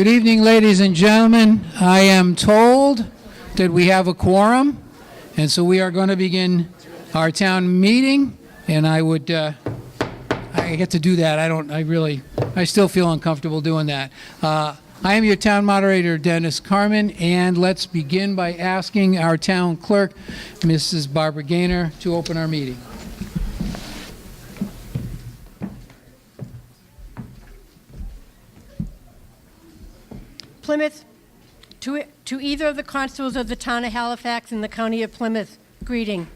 Good evening, ladies and gentlemen. I am told that we have a quorum, and so we are going to begin our town meeting. And I get to do that. I still feel uncomfortable doing that. I am your town moderator, Dennis Carmen, and let's begin by asking our town clerk, Mrs. Barbara Gaynor, to open our meeting. Plymouth, to either of the constables of the town of Halifax and the county of Plymouth, greeting.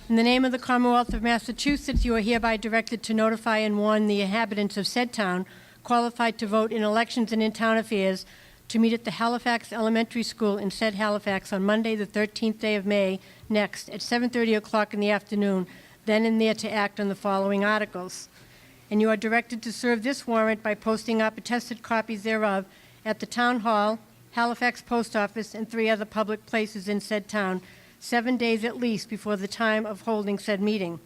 In the name of the Commonwealth of Massachusetts, you are hereby directed to notify and warn the inhabitants of said town, qualified to vote in elections and in town affairs, to meet at the Halifax Elementary School in said Halifax on Monday, the 13th day of May, next, at 7:30 o'clock in the afternoon, then and there to act on the following articles. And you are directed to serve this warrant by posting up attested copies thereof at the Town Hall, Halifax Post Office, and 3 other public places in said town, 7 days at least before the time of holding said meeting.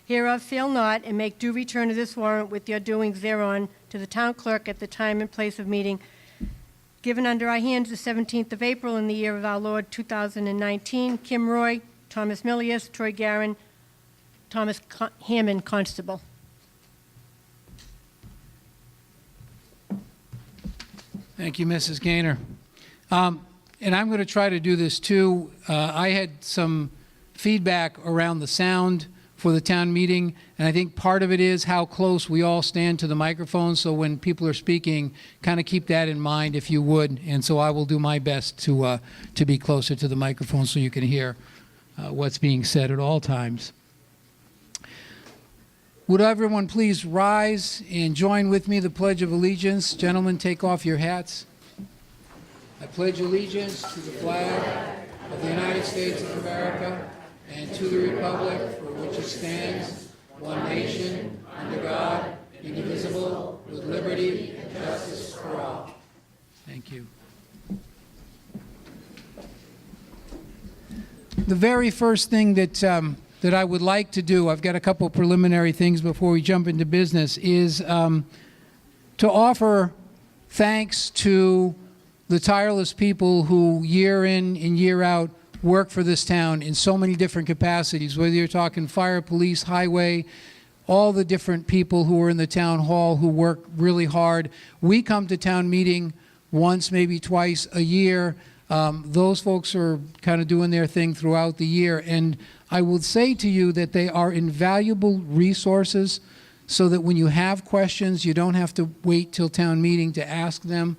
Hereof fail not, and make due return of this warrant with your doings thereon to the town clerk at the time and place of meeting, given under our hands the 17th of April in the year of our Lord 2019. Kim Roy, Thomas Milius, Troy Garin, Thomas Hammond, Constable. Thank you, Mrs. Gaynor. And I'm going to try to do this too. I had some feedback around the sound for the town meeting, and I think part of it is how close we all stand to the microphone, so when people are speaking, kind of keep that in mind if you would. And so I will do my best to be closer to the microphone so you can hear what's being said at all times. Would everyone please rise and join with me the Pledge of Allegiance? Gentlemen, take off your hats. I pledge allegiance to the flag of the United States of America and to the republic for which it stands, one nation, under God, indivisible, with liberty and justice for all. Thank you. The very first thing that I would like to do, I've got a couple preliminary things before we jump into business, is to offer thanks to the tireless people who year in and year out work for this town in so many different capacities, whether you're talking fire, police, highway, all the different people who are in the town hall who work really hard. We come to town meeting once, maybe twice a year. Those folks are kind of doing their thing throughout the year, and I will say to you that they are invaluable resources so that when you have questions, you don't have to wait till town meeting to ask them.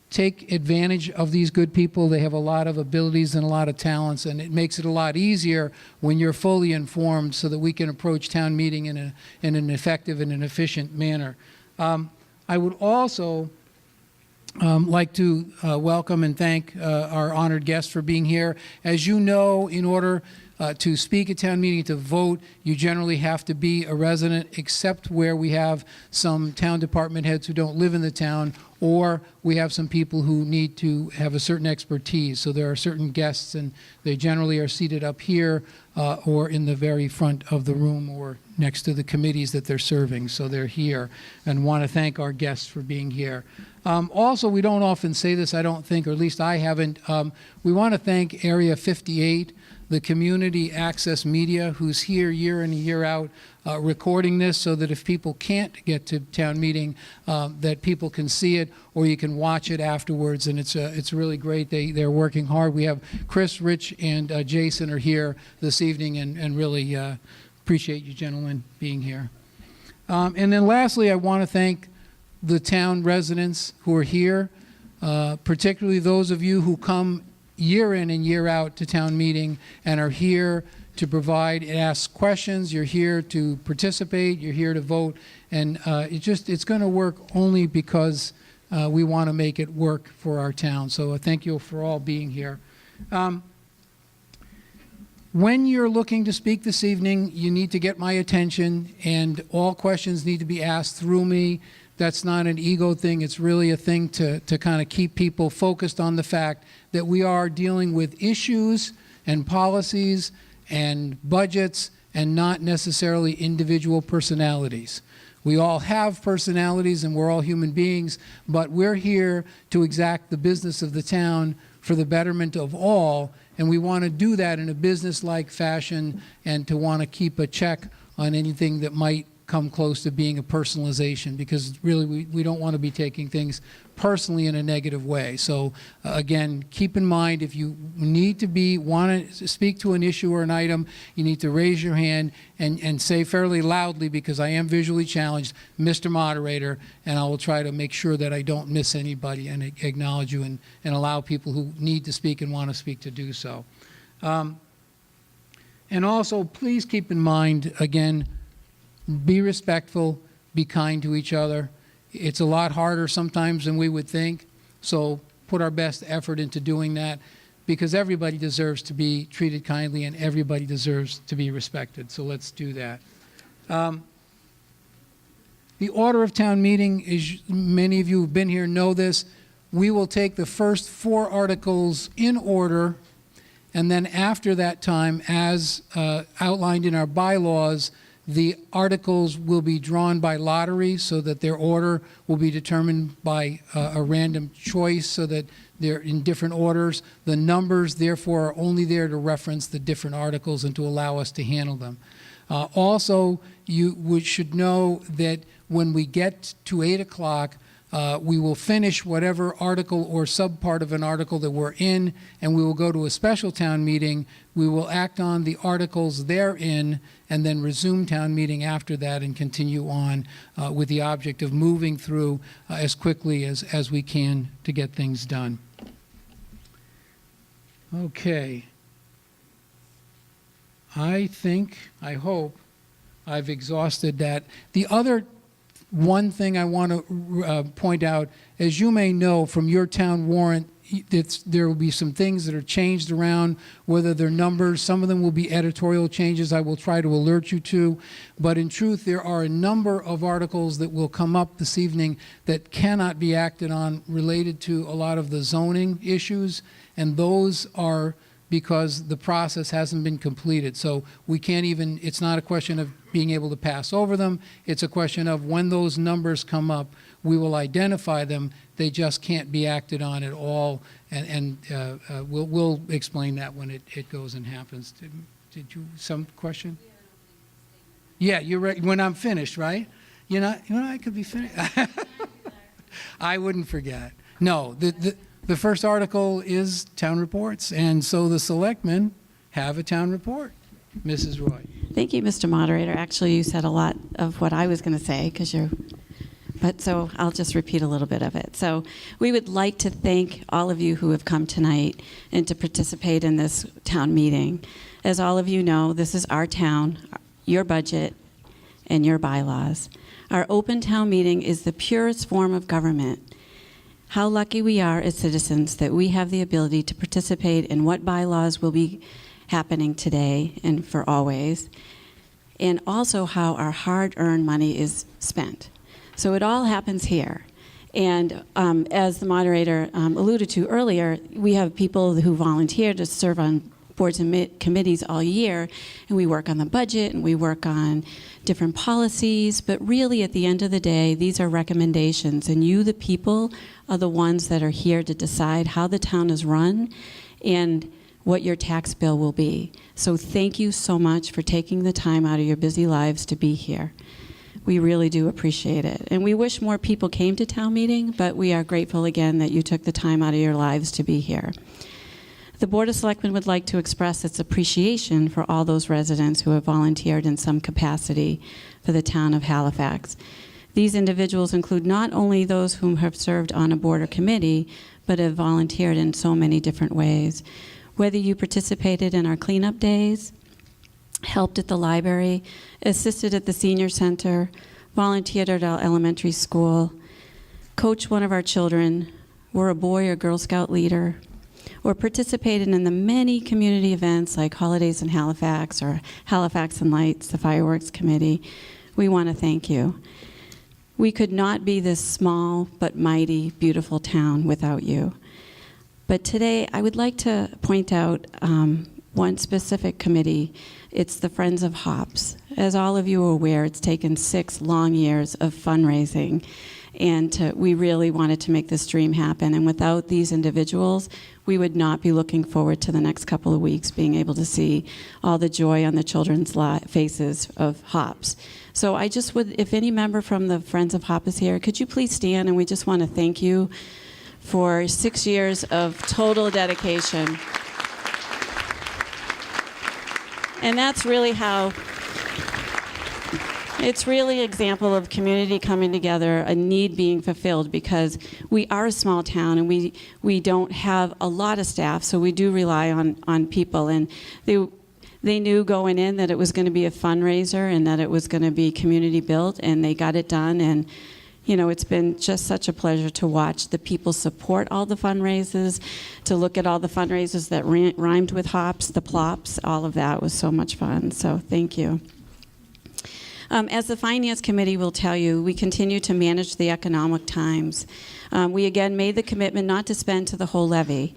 Take advantage of these good people. They have a lot of abilities and a lot of talents, and it makes it a lot easier when you're fully informed so that we can approach town meeting in an effective and an efficient manner. I would also like to welcome and thank our honored guests for being here. As you know, in order to speak at town meeting, to vote, you generally have to be a resident, except where we have some town department heads who don't live in the town, or we have some people who need to have a certain expertise. So there are certain guests, and they generally are seated up here or in the very front of the room or next to the committees that they're serving. So they're here, and want to thank our guests for being here. Also, we don't often say this, I don't think, or at least I haven't. We want to thank Area 58, the community access media, who's here year in and year out recording this, so that if people can't get to town meeting, that people can see it or you can watch it afterwards, and it's really great. They're working hard. We have Chris, Rich, and Jason are here this evening, and really appreciate you gentlemen being here. And then lastly, I want to thank the town residents who are here, particularly those of you who come year in and year out to town meeting and are here to provide and ask questions. You're here to participate. You're here to vote. And it's going to work only because we want to make it work for our town. So thank you for all being here. When you're looking to speak this evening, you need to get my attention, and all questions need to be asked through me. That's not an ego thing. It's really a thing to kind of keep people focused on the fact that we are dealing with issues and policies and budgets and not necessarily individual personalities. We all have personalities and we're all human beings, but we're here to exact the business of the town for the betterment of all, and we want to do that in a business-like fashion and to want to keep a check on anything that might come close to being a personalization, because really we don't want to be taking things personally in a negative way. So again, keep in mind, if you need to want to speak to an issue or an item, you need to raise your hand and say fairly loudly, because I am visually challenged, Mr. Moderator, and I will try to make sure that I don't miss anybody and acknowledge you and allow people who need to speak and want to speak to do so. And also, please keep in mind, again, be respectful, be kind to each other. It's a lot harder sometimes than we would think, so put our best effort into doing that, because everybody deserves to be treated kindly and everybody deserves to be respected, so let's do that. The order of town meeting is, many of you who've been here know this, we will take the first 4 articles in order, and then after that time, as outlined in our bylaws, the articles will be drawn by lottery so that their order will be determined by a random choice so that they're in different orders. The numbers, therefore, are only there to reference the different articles and to allow us to handle them. Also, you should know that when we get to 8 o'clock, we will finish whatever article or subpart of an article that we're in, and we will go to a special town meeting. We will act on the articles therein and then resume town meeting after that and continue on with the object of moving through as quickly as we can to get things done. Okay. I hope I've exhausted that. The other one thing I want to point out, as you may know from your town warrant, there will be some things that are changed around, whether they're numbers. Some of them will be editorial changes I will try to alert you to. But in truth, there are a number of articles that will come up this evening that cannot be acted on related to a lot of the zoning issues, and those are because the process hasn't been completed. So we can't even, it's not a question of being able to pass over them. It's a question of when those numbers come up, we will identify them. They just can't be acted on at all. And we'll explain that when it goes and happens. Did you, some question? Yeah, you're right. When I'm finished, right? You know, I could be finished. I wouldn't forget. No, the first article is town reports, and so the selectmen have a town report. Mrs. Roy. Thank you, Mr. Moderator. Actually, you said a lot of what I was going to say, but so I'll just repeat a little bit of it. So we would like to thank all of you who have come tonight and to participate in this town meeting. As all of you know, this is our town, your budget, and your bylaws. Our open town meeting is the purest form of government. How lucky we are as citizens that we have the ability to participate in what bylaws will be happening today and for always, and also how our hard-earned money is spent. So it all happens here. And as the moderator alluded to earlier, we have people who volunteer to serve on boards and committees all year, and we work on the budget and we work on different policies, but really at the end of the day, these are recommendations, and you, the people, are the ones that are here to decide how the town is run and what your tax bill will be. So thank you so much for taking the time out of your busy lives to be here. We really do appreciate it. And we wish more people came to town meeting, but we are grateful again that you took the time out of your lives to be here. The Board of Selectmen would like to express its appreciation for all those residents who have volunteered in some capacity for the town of Halifax. These individuals include not only those whom have served on a board or committee, but have volunteered in so many different ways. Whether you participated in our cleanup days, helped at the library, assisted at the senior center, volunteered at our elementary school, coached one of our children, were a boy or Girl Scout leader, or participated in the many community events like Holidays in Halifax or Halifax and Lights, the Fireworks Committee, we want to thank you. We could not be this small but mighty, beautiful town without you. But today, I would like to point out one specific committee. It's the Friends of Hops. As all of you are aware, it's taken 6 long years of fundraising, and we really wanted to make this dream happen. And without these individuals, we would not be looking forward to the next couple of weeks, being able to see all the joy on the children's faces of HOPS. So I just would, if any member from the Friends of HOP is here, could you please stand, and we just want to thank you for 6 years of total dedication. And that's really how, it's really an example of community coming together, a need being fulfilled, because we are a small town and we don't have a lot of staff, so we do rely on people. And they knew going in that it was going to be a fundraiser and that it was going to be community built, and they got it done. And you know, it's been just such a pleasure to watch the people support all the fundraisers, to look at all the fundraisers that rhymed with hops, the plops, all of that was so much fun. So thank you. As the Finance Committee will tell you, we continue to manage the economic times. We again made the commitment not to spend to the whole levy.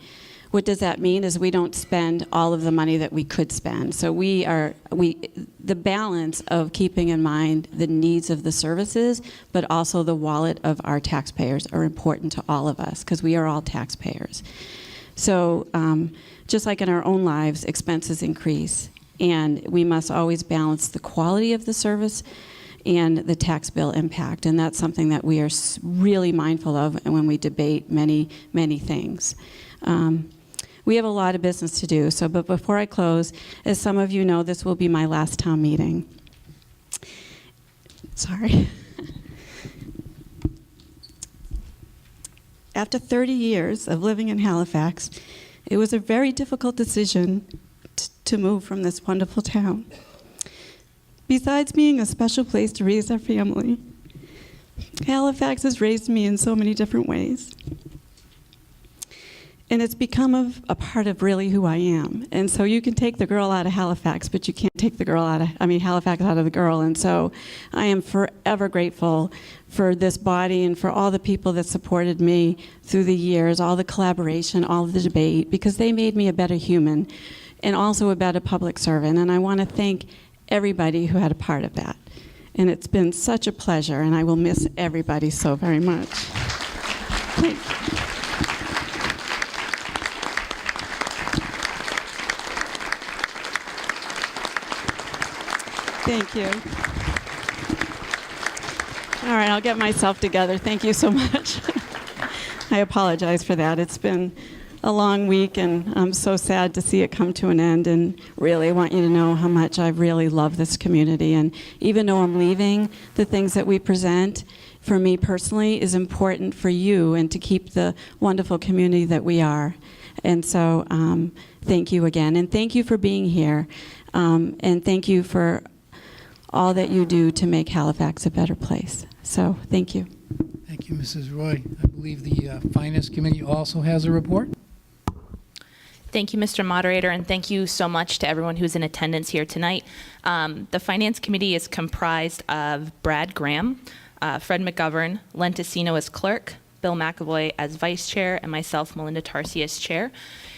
What does that mean is we don't spend all of the money that we could spend. So the balance of keeping in mind the needs of the services, but also the wallet of our taxpayers are important to all of us, because we are all taxpayers. So just like in our own lives, expenses increase, and we must always balance the quality of the service and the tax bill impact. And that's something that we are really mindful of when we debate many, many things. We have a lot of business to do, but before I close, as some of you know, this will be my last town meeting. Sorry. After 30 years of living in Halifax, it was a very difficult decision to move from this wonderful town. Besides being a special place to raise our family, Halifax has raised me in so many different ways. And it's become a part of really who I am. And so you can take the girl out of Halifax, but you can't take the girl Halifax out of the girl. And so I am forever grateful for this body and for all the people that supported me through the years, all the collaboration, all of the debate, because they made me a better human and also a better public servant. And I want to thank everybody who had a part of that. And it's been such a pleasure, and I will miss everybody so very much. Thank you. Thank you. All right, I'll get myself together. Thank you so much. I apologize for that. It's been a long week, and I'm so sad to see it come to an end. And really, I want you to know how much I really love this community. And even though I'm leaving, the things that we present, for me personally, is important for you and to keep the wonderful community that we are. And so thank you again. And thank you for being here. And thank you for all that you do to make Halifax a better place. So thank you. Thank you, Mrs. Roy. I believe the Finance Committee also has a report. Thank you, Mr. Moderator, and thank you so much to everyone who's in attendance here tonight. The Finance Committee is comprised of Brad Graham, Fred McGovern, Len Tessino as clerk, Bill McAvoy as vice chair, and myself, Melinda Tarsi, as chair.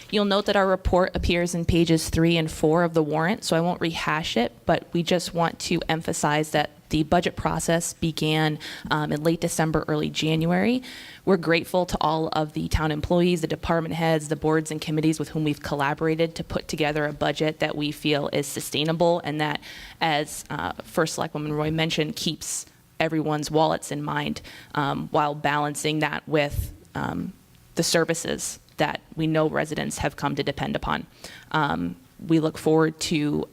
You'll note that our report appears in pages 3 and 4 of the warrant, so I won't rehash it, but we just want to emphasize that the budget process began in late December, early January. We're grateful to all of the town employees, the department heads, the boards and committees with whom we've collaborated to put together a budget that we feel is sustainable and that, as First Selectwoman Roy mentioned, keeps everyone's wallets in mind while balancing that with the services that we know residents have come to depend upon. We look forward to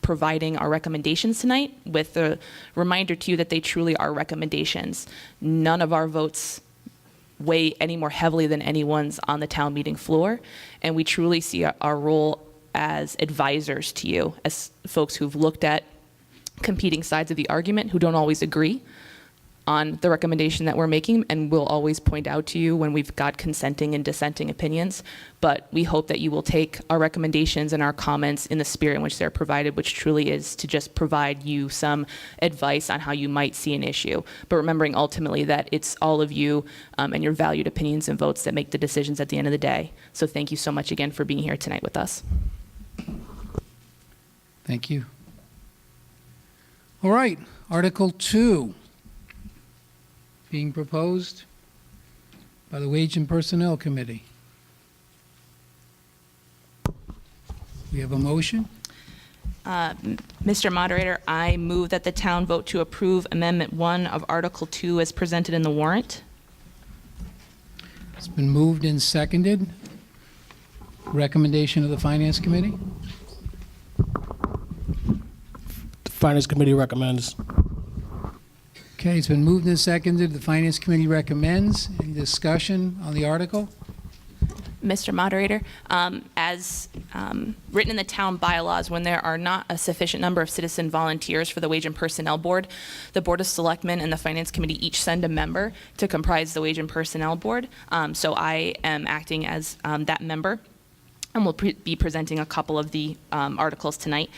providing our recommendations tonight with a reminder to you that they truly are recommendations. None of our votes weigh any more heavily than anyone's on the town meeting floor, and we truly see our role as advisors to you, as folks who've looked at competing sides of the argument, who don't always agree on the recommendation that we're making, and we'll always point out to you when we've got consenting and dissenting opinions. But we hope that you will take our recommendations and our comments in the spirit in which they're provided, which truly is to just provide you some advice on how you might see an issue. But remembering ultimately that it's all of you and your valued opinions and votes that make the decisions at the end of the day. So thank you so much again for being here tonight with us. Thank you. All right, Article 2, being proposed by the Wage and Personnel Committee. We have a motion. Mr. Moderator, I move that the town vote to approve Amendment 1 of Article 2 as presented in the warrant. It's been moved and seconded. Recommendation of the Finance Committee. The Finance Committee recommends. Okay, it's been moved and seconded. The Finance Committee recommends. Any discussion on the article? Mr. Moderator, as written in the town bylaws, when there are not a sufficient number of citizen volunteers for the Wage and Personnel Board, the Board of Selectmen and the Finance Committee each send a member to comprise the Wage and Personnel Board. So I am acting as that member, and will be presenting a couple of the articles tonight.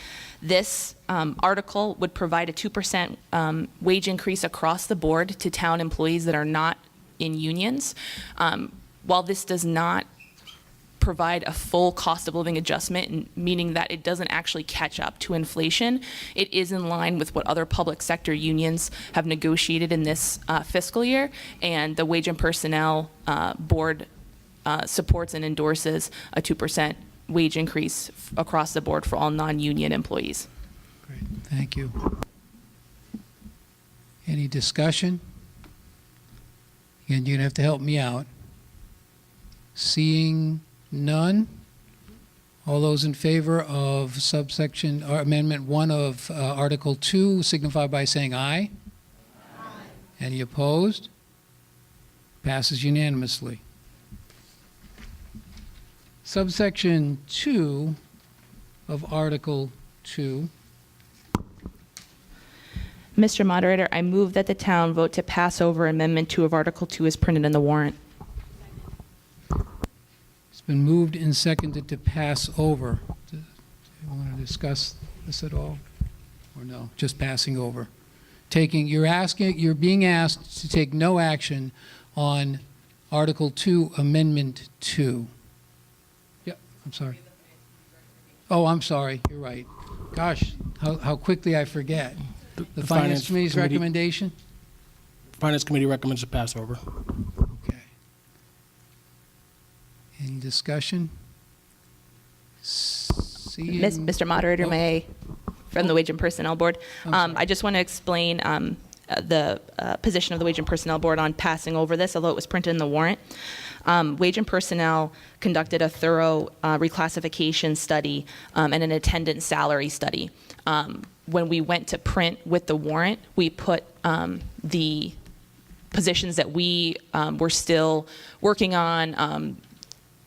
This article would provide a 2% wage increase across the board to town employees that are not in unions. While this does not provide a full cost of living adjustment, meaning that it doesn't actually catch up to inflation, it is in line with what other public sector unions have negotiated in this fiscal year, and the Wage and Personnel Board supports and endorses a 2% wage increase across the board for all non-union employees. Great, thank you. Any discussion? Again, you're going to have to help me out. Seeing none, all those in favor of subsection or Amendment 1 of Article 2 signify by saying aye. Aye. Any opposed? Passes unanimously. Subsection 2 of Article 2. Mr. Moderator, I move that the town vote to pass over Amendment 2 of Article 2 as printed in the warrant. It's been moved and seconded to pass over. Do you want to discuss this at all? Or no, just passing over? You're being asked to take no action on Article 2, Amendment 2. Yep, I'm sorry. Oh, I'm sorry, you're right. Gosh, how quickly I forget. The Finance Committee's recommendation? Finance Committee recommends to pass over. Okay. Any discussion? Seeing- Mr. Moderator, Oh. may I, from the Wage and Personnel Board, I'm sorry. I just want to explain the position of the Wage and Personnel Board on passing over this, although it was printed in the warrant. Wage and Personnel conducted a thorough reclassification study and an attendance salary study. When we went to print with the warrant, we put the positions that we were still working on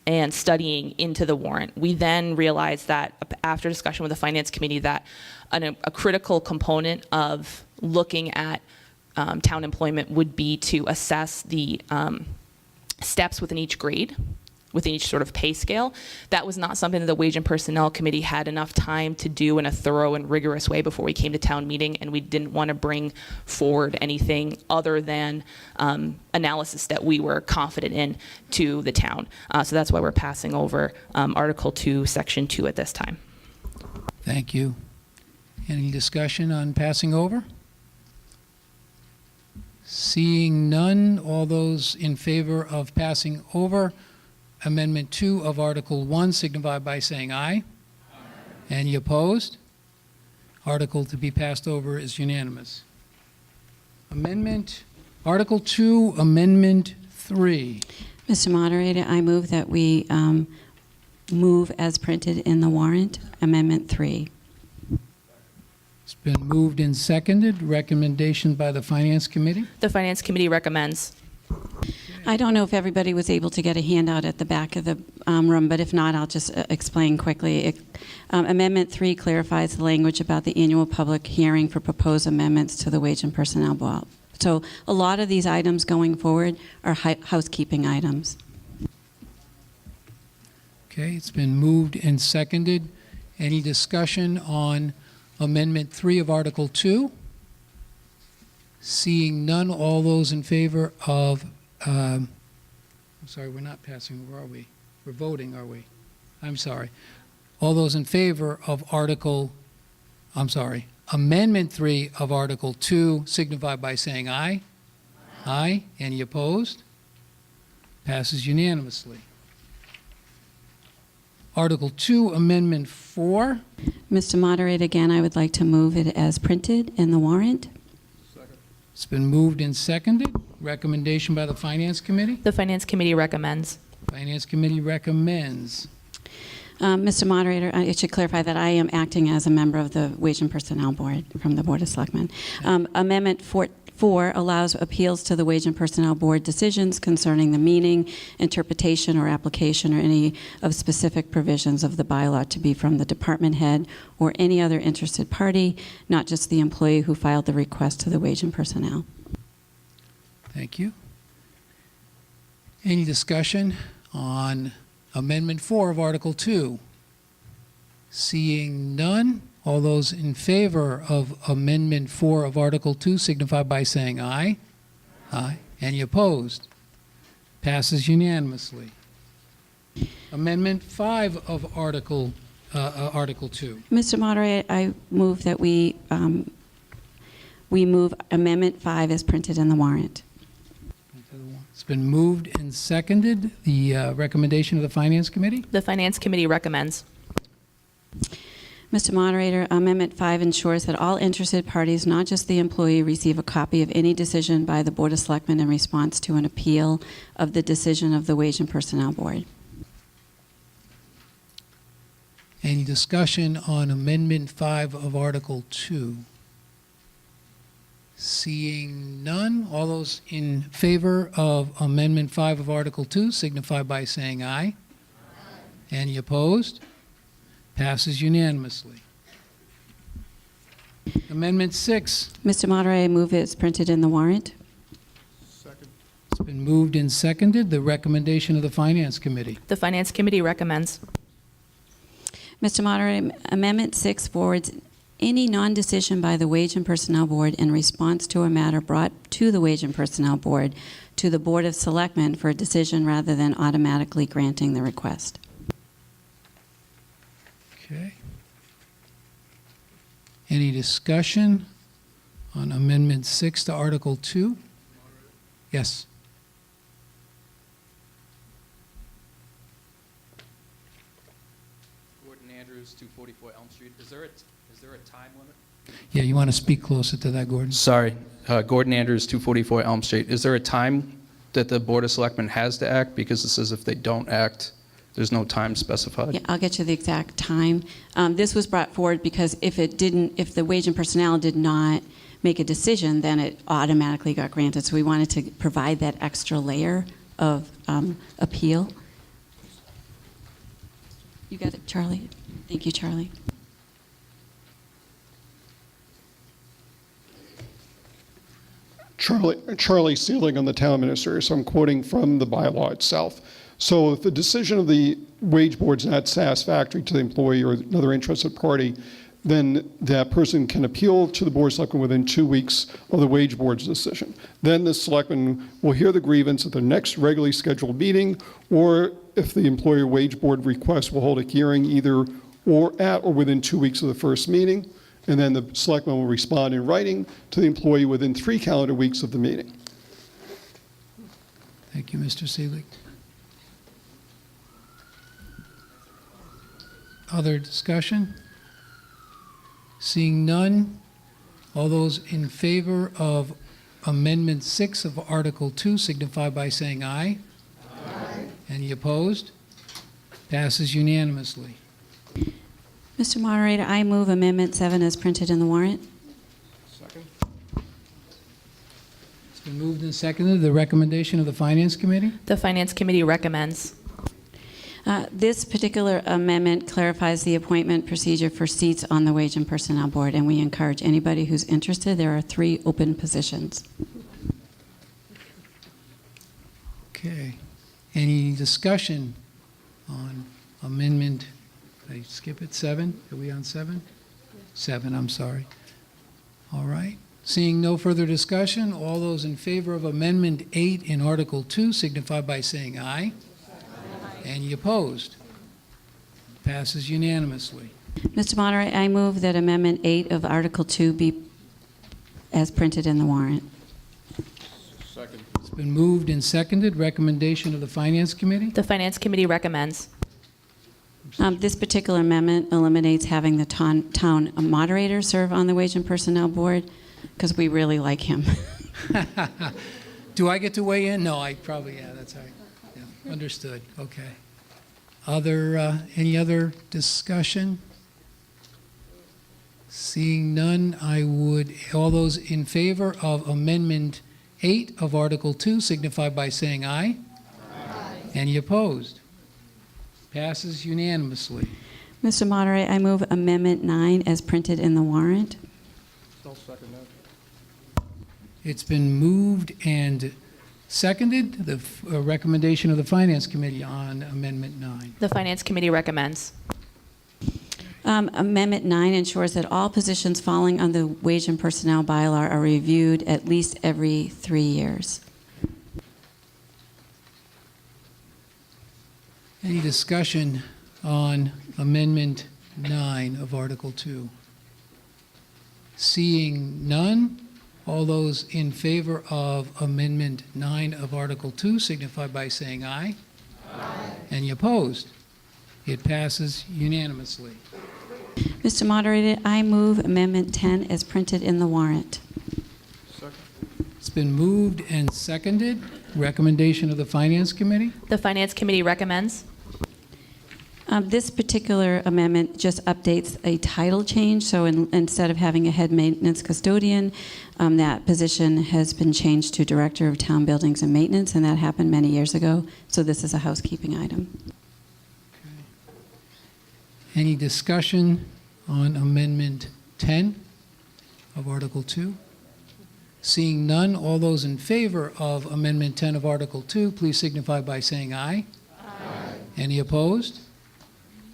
and studying into the warrant. We then realized that after discussion with the Finance Committee that a critical component of looking at town employment would be to assess the steps within each grade, within each sort of pay scale. That was not something that the Wage and Personnel Committee had enough time to do in a thorough and rigorous way before we came to town meeting, and we didn't want to bring forward anything other than analysis that we were confident in to the town. So that's why we're passing over Article 2, Section 2 at this time. Thank you. Any discussion on passing over? Seeing none, all those in favor of passing over Amendment 2 of Article 1 signify by saying aye. Aye. Any opposed? Article to be passed over is unanimous. Article 2, Amendment 3. Mr. Moderator, I move that we move as printed in the warrant, Amendment 3. It's been moved and seconded. Recommendation by the Finance Committee. The Finance Committee recommends. I don't know if everybody was able to get a handout at the back of the room, but if not, I'll just explain quickly. Amendment 3 clarifies the language about the annual public hearing for proposed amendments to the Wage and Personnel Law. So a lot of these items going forward are housekeeping items. Okay, it's been moved and seconded. Any discussion on Amendment 3 of Article 2? Seeing none, all those in favor of, I'm sorry, we're not passing over, are we? We're voting, are we? I'm sorry. All those in favor of Amendment 3 of Article 2 signify by saying aye. Aye. Any opposed? Passes unanimously. Article 2, Amendment 4. Mr. Moderator, again, I would like to move it as printed in the warrant. It's been moved and seconded. Recommendation by the Finance Committee. The Finance Committee recommends. Finance Committee recommends. Mr. Moderator, I should clarify that I am acting as a member of the Wage and Personnel Board from the Board of Selectmen. Amendment 4 allows appeals to the Wage and Personnel Board decisions concerning the meaning, interpretation, or application or any of specific provisions of the bylaw to be from the department head or any other interested party, not just the employee who filed the request to the Wage and Personnel. Thank you. Any discussion on Amendment 4 of Article 2? Seeing none, all those in favor of Amendment 4 of Article 2 signify by saying aye. Aye. Any opposed? Passes unanimously. Amendment 5 of Article 2. Mr. Moderator, I move that we move Amendment 5 as printed in the warrant. It's been moved and seconded. The recommendation of the Finance Committee. The Finance Committee recommends. Mr. Moderator, Amendment 5 ensures that all interested parties, not just the employee, receive a copy of any decision by the Board of Selectmen in response to an appeal of the decision of the Wage and Personnel Board. Any discussion on Amendment 5 of Article 2? Seeing none, all those in favor of Amendment 5 of Article 2 signify by saying aye. Any opposed? Passes unanimously. Amendment 6. Mr. Moderator, I move it as printed in the warrant. It's been moved and seconded. The recommendation of the Finance Committee. The Finance Committee recommends. Mr. Moderator, Amendment 6 forwards any non-decision by the Wage and Personnel Board in response to a matter brought to the Wage and Personnel Board to the Board of Selectmen for a decision rather than automatically granting the request. Okay. Any discussion on Amendment 6 to Article 2? Yes. Gordon Andrews, 244 Elm Street. Is there a time limit? Yeah, you want to speak closer to that, Gordon? Sorry, Gordon Andrews, 244 Elm Street. Is there a time that the Board of Selectmen has to act? Because it says if they don't act, there's no time specified. Yeah, I'll get you the exact time. This was brought forward because if the Wage and Personnel did not make a decision, then it automatically got granted. So we wanted to provide that extra layer of appeal. You got it, Charlie? Thank you, Charlie. Charlie Seelig, I'm the town administrator, so I'm quoting from the bylaw itself. So if the decision of the wage board is not satisfactory to the employee or another interested party, then that person can appeal to the Board of Selectmen within 2 weeks of the wage board's decision. Then the selectmen will hear the grievance at the next regularly scheduled meeting, or if the employer wage board requests, will hold a hearing either or at or within 2 weeks of the first meeting. And then the selectman will respond in writing to the employee within 3 calendar weeks of the meeting. Thank you, Mr. Seelig. Other discussion? Seeing none, all those in favor of Amendment 6 of Article 2 signify by saying aye. Aye. Any opposed? Passes unanimously. Mr. Moderator, I move Amendment 7 as printed in the warrant. Second. It's been moved and seconded. The recommendation of the Finance Committee? The Finance Committee recommends. This particular amendment clarifies the appointment procedure for seats on the Wage and Personnel Board, and we encourage anybody who's interested. There are 3 open positions. Okay. Any discussion on Amendment, did I skip it, 7? Are we on 7? 7, I'm sorry. All right. Seeing no further discussion, all those in favor of Amendment 8 in Article 2 signify by saying aye. Any opposed? Passes unanimously. Mr. Moderator, I move that Amendment 8 of Article 2 be as printed in the warrant. It's been moved and seconded. Recommendation of the Finance Committee? The Finance Committee recommends. This particular amendment eliminates having the town moderator serve on the Wage and Personnel Board because we really like him. Do I get to weigh in? No, I probably, yeah, that's all right. Yeah, understood. Okay. Any other discussion? Seeing none, all those in favor of Amendment 8 of Article 2 signify by saying aye. Aye. Any opposed? Passes unanimously. Mr. Moderator, I move Amendment 9 as printed in the warrant. It's been moved and seconded. The recommendation of the Finance Committee on Amendment 9. The Finance Committee recommends. Amendment 9 ensures that all positions falling under the Wage and Personnel Bylaw are reviewed at least every 3 years. Any discussion on Amendment 9 of Article 2? Seeing none, all those in favor of Amendment 9 of Article 2 signify by saying aye. Aye. Any opposed? It passes unanimously. Mr. Moderator, I move Amendment 10 as printed in the warrant. It's been moved and seconded. Recommendation of the Finance Committee? The Finance Committee recommends. This particular amendment just updates a title change, so instead of having a head maintenance custodian, that position has been changed to Director of Town Buildings and Maintenance, and that happened many years ago, so this is a housekeeping item. Any discussion on Amendment 10 of Article 2? Seeing none, all those in favor of Amendment 10 of Article 2, please signify by saying aye. Aye. Any opposed?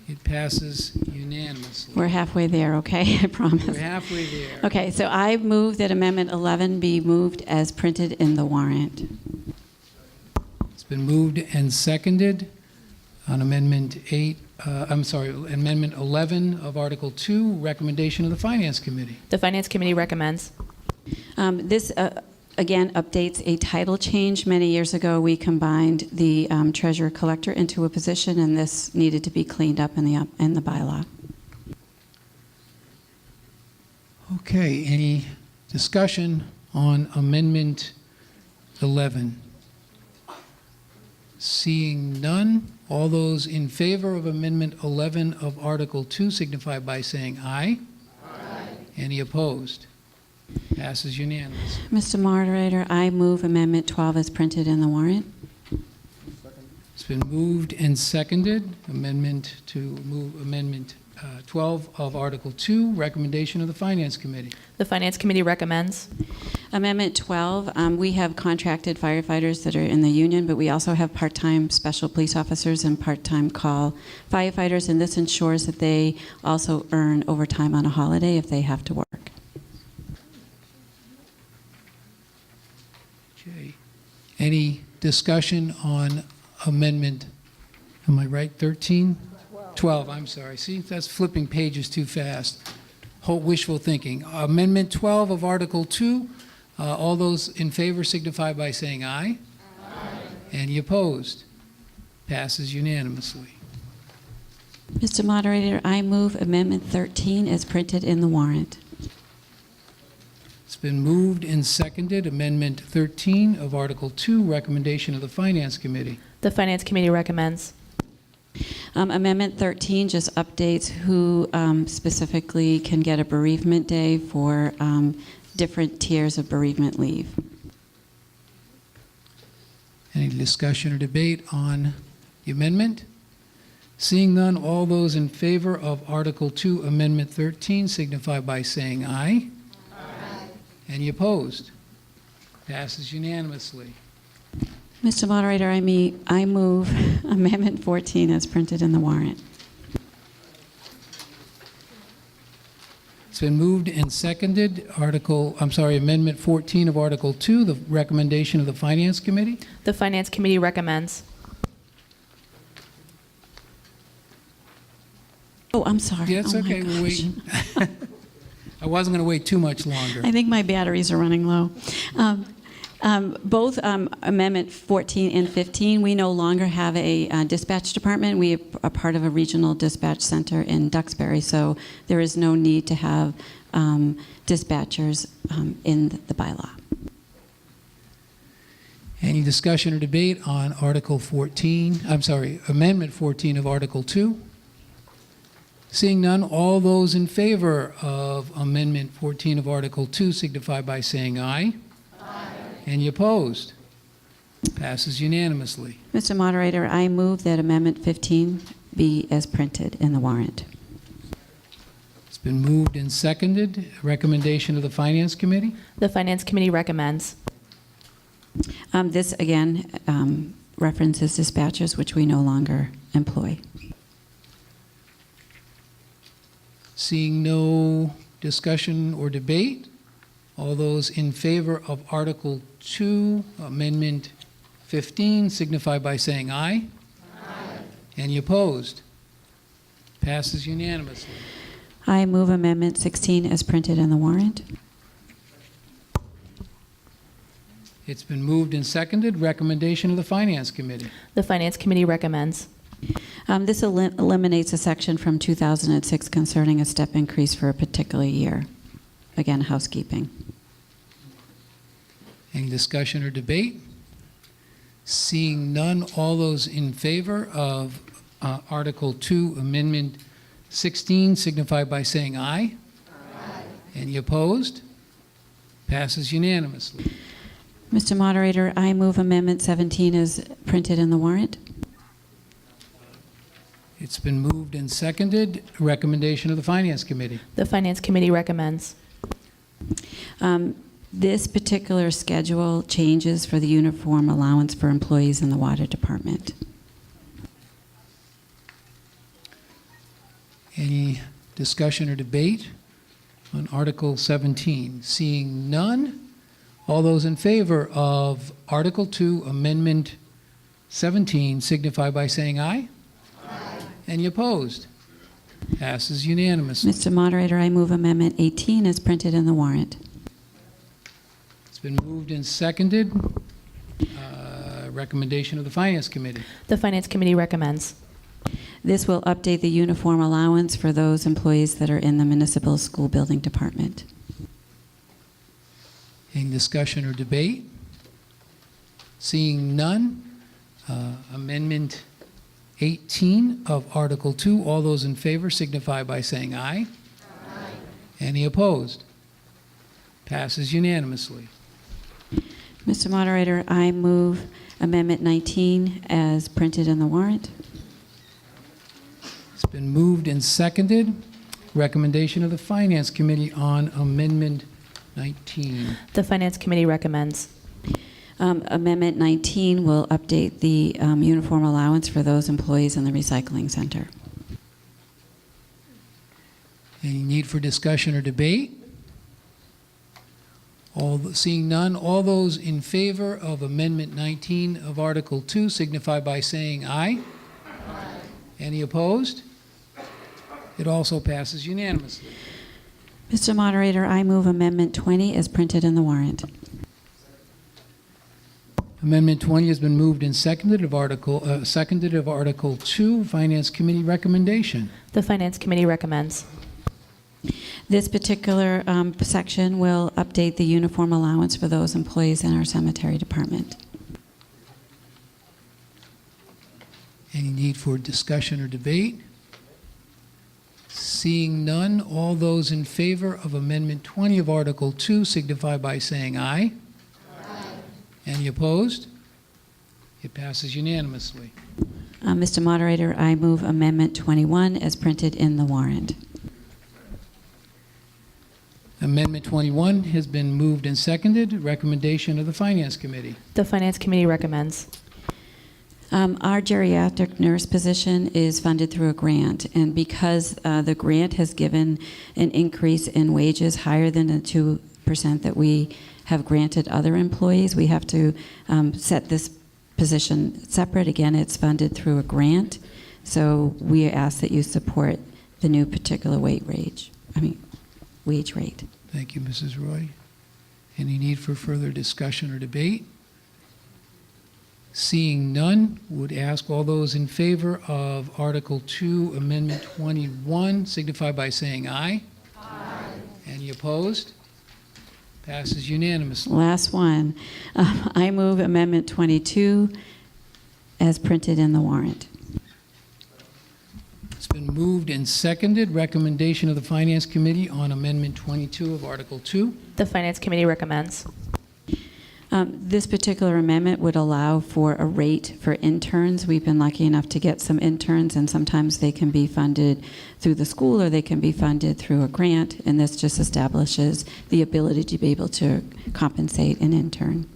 It passes unanimously. We're halfway there, okay? I promise. We're halfway there. Okay, so I move that Amendment 11 be moved as printed in the warrant. It's been moved and seconded on Amendment 11 of Article 2, recommendation of the Finance Committee. The Finance Committee recommends. This, again, updates a title change. Many years ago, we combined the treasurer-collector into a position, and this needed to be cleaned up in the bylaw. Okay, any discussion on Amendment 11? Seeing none, all those in favor of Amendment 11 of Article 2 signify by saying aye. Aye. Any opposed? Passes unanimously. Mr. Moderator, I move Amendment 12 as printed in the warrant. It's been moved and seconded. Amendment 12 of Article 2, recommendation of the Finance Committee. The Finance Committee recommends. Amendment 12, we have contracted firefighters that are in the union, but we also have part-time special police officers and part-time call firefighters, and this ensures that they also earn overtime on a holiday if they have to work. Okay. Any discussion on Amendment, am I right, 13? 12, I'm sorry. See, that's flipping pages too fast. Whole wishful thinking. Amendment 12 of Article 2, all those in favor signify by saying aye. Aye. Any opposed? Passes unanimously. Mr. Moderator, I move Amendment 13 as printed in the warrant. It's been moved and seconded. Amendment 13 of Article 2, recommendation of the Finance Committee. The Finance Committee recommends. Amendment 13 just updates who specifically can get a bereavement day for different tiers of bereavement leave. Any discussion or debate on the amendment? Seeing none, all those in favor of Article 2, Amendment 13 signify by saying aye. Aye. Any opposed? Passes unanimously. Mr. Moderator, I move Amendment 14 as printed in the warrant. It's been moved and seconded. Amendment 14 of Article 2, the recommendation of the Finance Committee. The Finance Committee recommends. Oh, I'm sorry. Yeah, it's Oh, my okay, we're gosh. waiting. I wasn't going to wait too much longer. I think my batteries are running low. Both Amendment 14 and 15, we no longer have a dispatch department. We are part of a regional dispatch center in Duxbury, so there is no need to have dispatchers in the bylaw. Any discussion or debate on Article 14, I'm sorry, Amendment 14 of Article 2? Seeing none, all those in favor of Amendment 14 of Article 2 signify by saying aye. Aye. Any opposed? Passes unanimously. Mr. Moderator, I move that Amendment 15 be as printed in the warrant. It's been moved and seconded. Recommendation of the Finance Committee? The Finance Committee recommends. This, again, references dispatchers, which we no longer employ. Seeing no discussion or debate, all those in favor of Article 2, Amendment 15, signify by saying aye. Aye. Any opposed? Passes unanimously. I move Amendment 16 as printed in the warrant. It's been moved and seconded. Recommendation of the Finance Committee. The Finance Committee recommends. This eliminates a section from 2006 concerning a step increase for a particular year. Again, housekeeping. Any discussion or debate? Seeing none, all those in favor of Article 2, Amendment 16, signify by saying aye. Aye. Any opposed? Passes unanimously. Mr. Moderator, I move Amendment 17 as printed in the warrant. It's been moved and seconded. Recommendation of the Finance Committee. The Finance Committee recommends. This particular schedule changes for the uniform allowance for employees in the water department. Any discussion or debate on Article 17? Seeing none, all those in favor of Article 2, Amendment 17, signify by saying aye. Aye. Any opposed? Passes unanimously. Mr. Moderator, I move Amendment 18 as printed in the warrant. It's been moved and seconded. Recommendation of the Finance Committee. The Finance Committee recommends. This will update the uniform allowance for those employees that are in the municipal school building department. Any discussion or debate? Seeing none, Amendment 18 of Article 2, all those in favor signify by saying aye. Aye. Any opposed? Passes unanimously. Mr. Moderator, I move Amendment 19 as printed in the warrant. It's been moved and seconded. Recommendation of the Finance Committee on Amendment 19. The Finance Committee recommends. Amendment 19 will update the uniform allowance for those employees in the recycling center. Any need for discussion or debate? Seeing none, all those in favor of Amendment 19 of Article 2 signify by saying aye. Aye. Any opposed? It also passes unanimously. Mr. Moderator, I move Amendment 20 as printed in the warrant. Amendment 20 has been moved and seconded of Article 2. Finance Committee recommendation. The Finance Committee recommends. This particular section will update the uniform allowance for those employees in our cemetery department. Any need for discussion or debate? Seeing none, all those in favor of Amendment 20 of Article 2 signify by saying aye. Aye. Any opposed? It passes unanimously. Mr. Moderator, I move Amendment 21 as printed in the warrant. Amendment 21 has been moved and seconded. Recommendation of the Finance Committee. The Finance Committee recommends. Our geriatric nurse position is funded through a grant, and because the grant has given an increase in wages higher than the 2% that we have granted other employees, we have to set this position separate. Again, it's funded through a grant, so we ask that you support the new particular wage rate. Thank you, Mrs. Roy. Any need for further discussion or debate? Seeing none, would ask all those in favor of Article 2, Amendment 21, signify by saying aye. Aye. Any opposed? Passes unanimously. Last one. I move Amendment 22 as printed in the warrant. It's been moved and seconded. Recommendation of the Finance Committee on Amendment 22 of Article 2. The Finance Committee recommends. This particular amendment would allow for a rate for interns. We've been lucky enough to get some interns, and sometimes they can be funded through the school or they can be funded through a grant, and this just establishes the ability to be able to compensate an intern.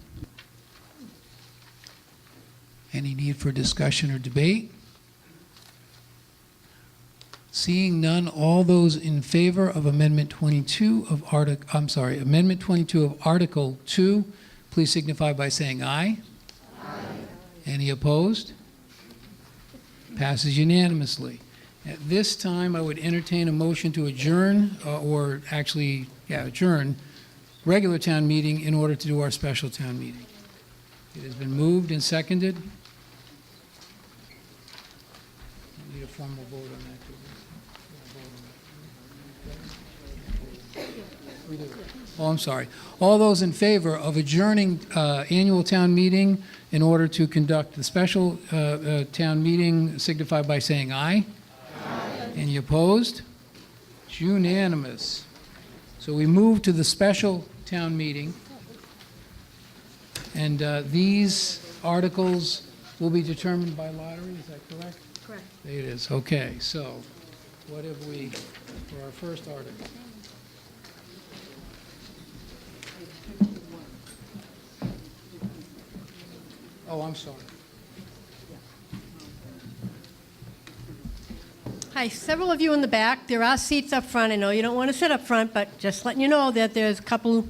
Any need for discussion or debate? Seeing none, all those in favor of Amendment 22 of Amendment 22 of Article 2, please signify by saying aye. Aye. Any opposed? Passes unanimously. At this time, I would entertain a motion to adjourn, adjourn regular town meeting in order to do our special town meeting. It has been moved and seconded. I need a formal vote on that, too. Oh, I'm sorry. All those in favor of adjourning annual town meeting in order to conduct the special town meeting signify by saying aye. Aye. Any opposed? It's unanimous. So we move to the special town meeting. And these articles will be determined by lottery, is that correct? Correct. It is. Okay, so what have we for our first article? Oh, I'm sorry. Hi, several of you in the back. There are seats up front. I know you don't want to sit up front, but just letting you know that there's a couple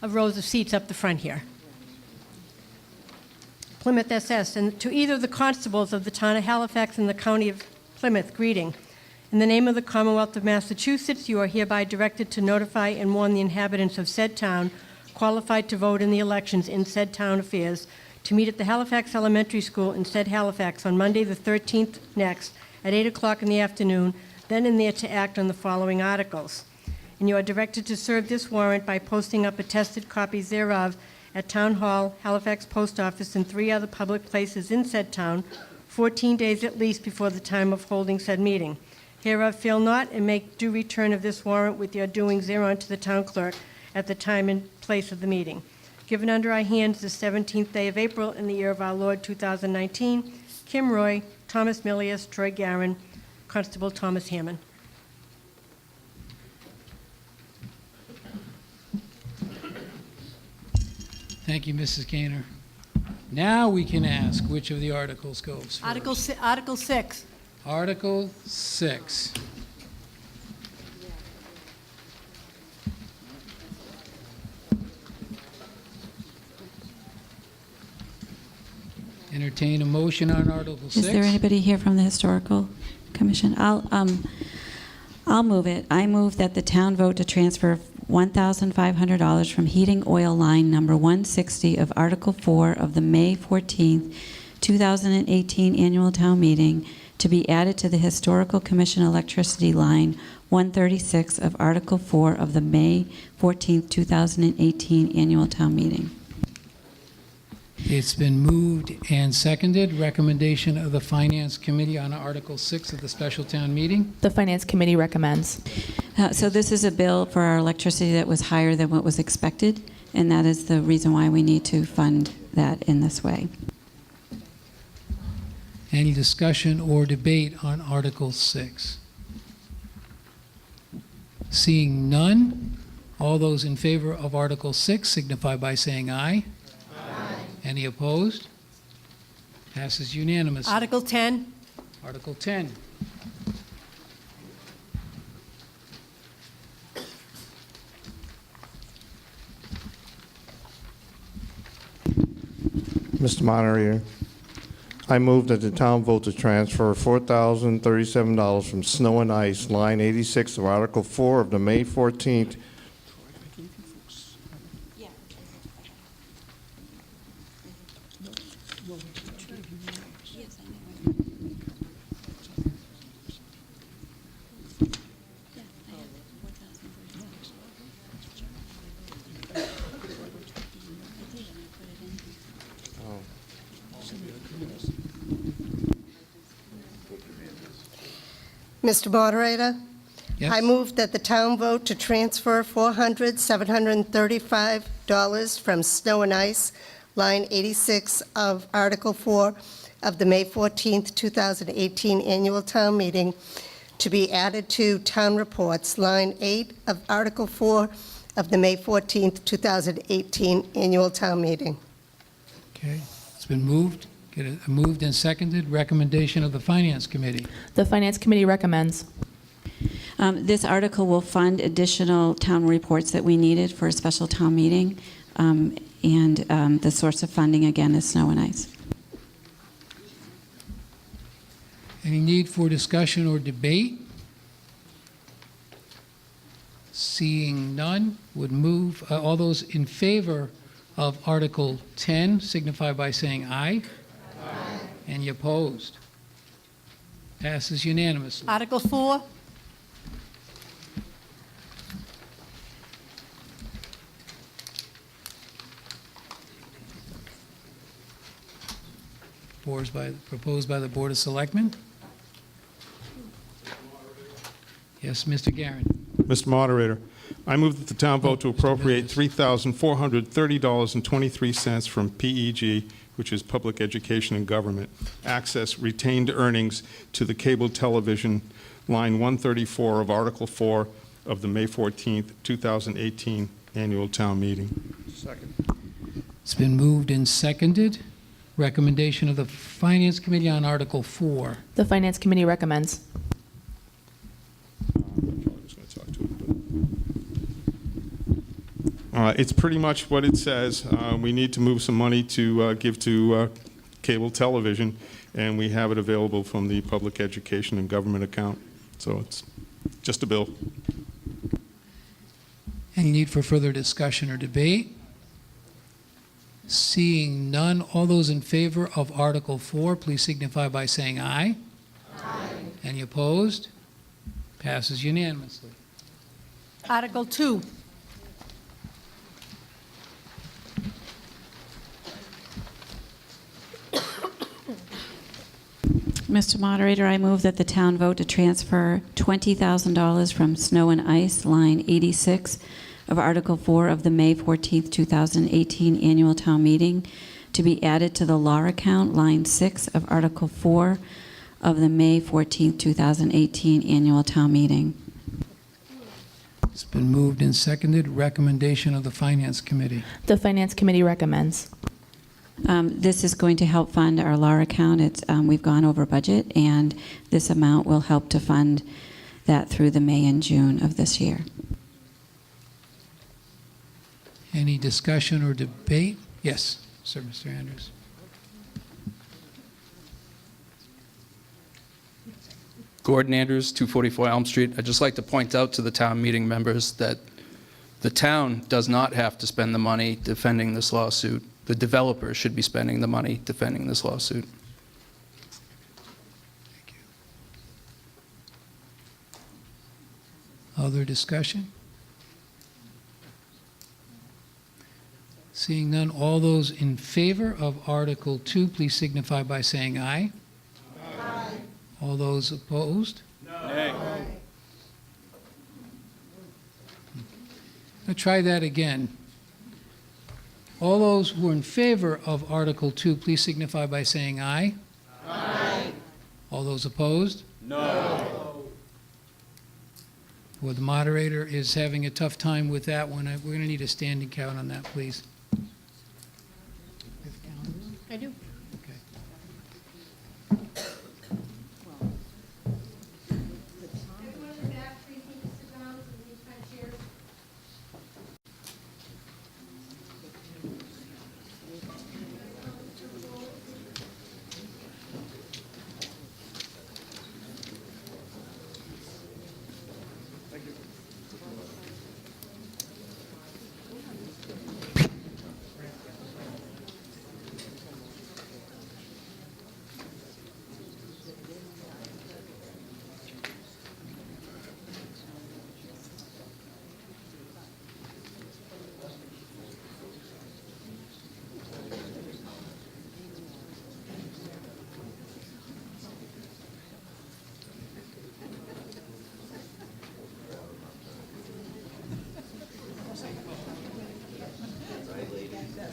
of rows of seats up the front here. Plymouth SS, and to either of the constables of the town of Halifax and the county of Plymouth, greeting. In the name of the Commonwealth of Massachusetts, you are hereby directed to notify and warn the inhabitants of said town qualified to vote in the elections in said town affairs to meet at the Halifax Elementary School in said Halifax on Monday the 13th next at 8 o'clock in the afternoon, then and there to act on the following articles. And you are directed to serve this warrant by posting up attested copies thereof at Town Hall, Halifax Post Office, and 3 other public places in said town, 14 days at least before the time of holding said meeting. Hereof fail not, and make due return of this warrant with your doings thereon to the town clerk at the time and place of the meeting. Given under our hands the 17th day of April in the year of our Lord 2019, Kim Roy, Thomas Milius, Troy Garin, Constable Thomas Hammond. Thank you, Mrs. Gaynor. Now we can ask which of the articles goes first. Article 6. Article 6. Entertain a motion on Article 6. Is there anybody here from the Historical Commission? I'll move it. I move that the town vote to transfer $1,500 from heating oil line number 160 of Article 4 of the May 14th, 2018 annual town meeting to be added to the Historical Commission electricity line 136 of Article 4 of the May 14th, 2018 annual town meeting. It's been moved and seconded. Recommendation of the Finance Committee on Article 6 of the special town meeting. The Finance Committee recommends. So this is a bill for our electricity that was higher than what was expected, and that is the reason why we need to fund that in this way. Any discussion or debate on Article 6? Seeing none, all those in favor of Article 6 signify by saying aye. Any opposed? Passes unanimously. Article 10. Article 10. Mr. Moderator, I move that the town vote to transfer $4,037 from snow and ice, line 86 of Article 4 of the May 14th. Mr. Moderator? Yes? I move that the town vote to transfer $735 from snow and ice, line 86 of Article 4 of the May 14th, 2018 annual town meeting to be added to town reports, line 8 of Article 4 of the May 14th, 2018 annual town meeting. Okay, it's been moved. Get it moved and seconded. Recommendation of the Finance Committee. The Finance Committee recommends. This article will fund additional town reports that we needed for a special town meeting, and the source of funding, again, is snow and ice. Any need for discussion or debate? Seeing none, would move. All those in favor of Article 10 signify by saying aye. Aye. Any opposed? Passes unanimously. Article 4, Proposed by the Board of Selectmen. Yes, Mr. Garin. Mr. Moderator, I move that the town vote to appropriate $3,430.23 from PEG, which is Public Education and Government, access retained earnings to the cable television, line 134 of Article 4 of the May 14th, 2018 annual town meeting. Second. It's been moved and seconded. Recommendation of the Finance Committee on Article 4. The Finance Committee recommends. It's pretty much what it says. We need to move some money to give to cable television, and we have it available from the Public Education and Government account. So it's just a bill. Any need for further discussion or debate? Seeing none, all those in favor of Article 4, please signify by saying aye. Aye. Any opposed? Passes unanimously. Article 2, Mr. Moderator, I move that the town vote to transfer $20,000 from snow and ice, line 86 of Article 4 of the May 14th, 2018 annual town meeting to be added to the law account, line 6 of Article 4 of the May 14th, 2018 annual town meeting. It's been moved and seconded. Recommendation of the Finance Committee. The Finance Committee recommends. This is going to help fund our law account. We've gone over budget, and this amount will help to fund that through the May and June of this year. Any discussion or debate? Yes, sir, Mr. Andrews. Gordon Andrews, 244 Elm Street. I'd just like to point out to the town meeting members that the town does not have to spend the money defending this lawsuit. The developer should be spending the money defending this lawsuit. Thank you. Other discussion? Seeing none, all those in favor of Article 2, please signify by saying aye. Aye. All those opposed? Nay. I'll try that again. All those who are in favor of Article 2, please signify by saying aye. Aye. All those opposed? No. Well, the moderator is having a tough time with that one. We're going to need a standing count on that, please. I do. Okay.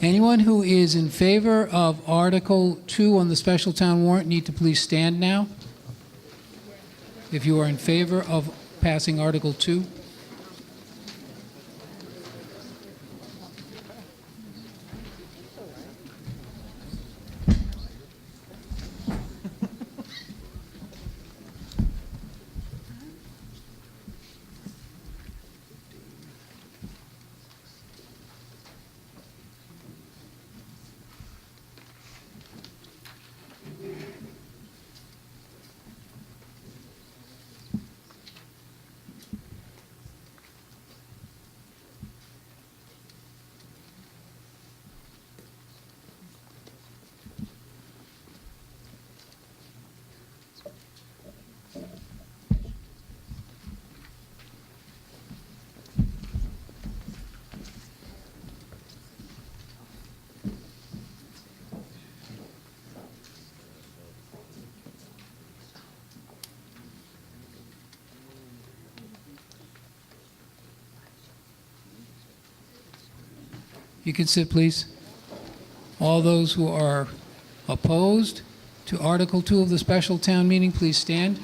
Anyone who is in favor of Article 2 on the special town warrant need to please stand now. If you are in favor of passing Article 2. You can sit, please. All those who are opposed to Article 2 of the special town meeting, please stand.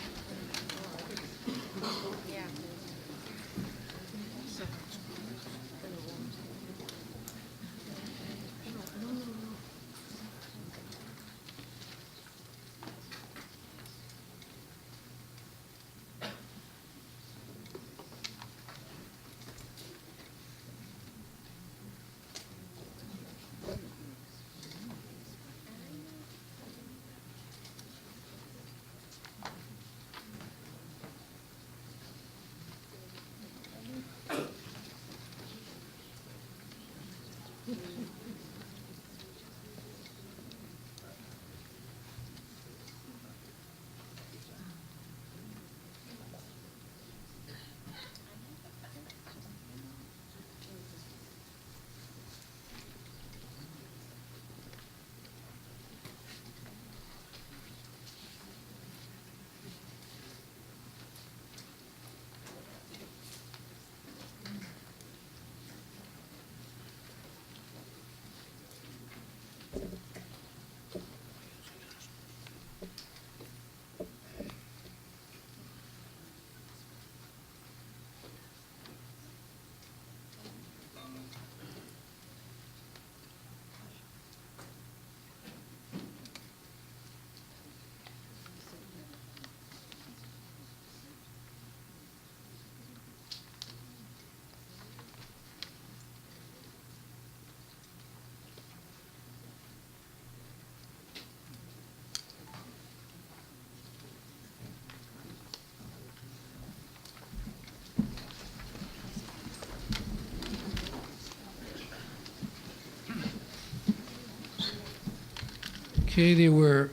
Okay, there were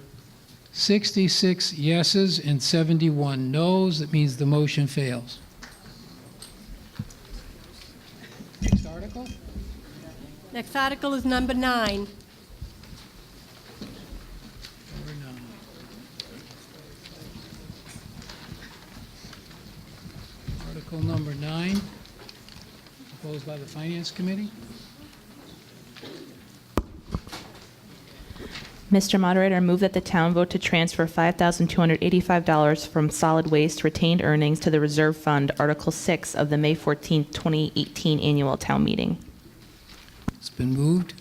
66 yeses and 71 noes. That means the motion fails. Next article? Next article is number 9. Number 9. Article number 9, proposed by the Finance Committee. Mr. Moderator, I move that the town vote to transfer $5,285 from solid waste retained earnings to the reserve fund, Article 6 of the May 14, 2018 annual town meeting. It's been moved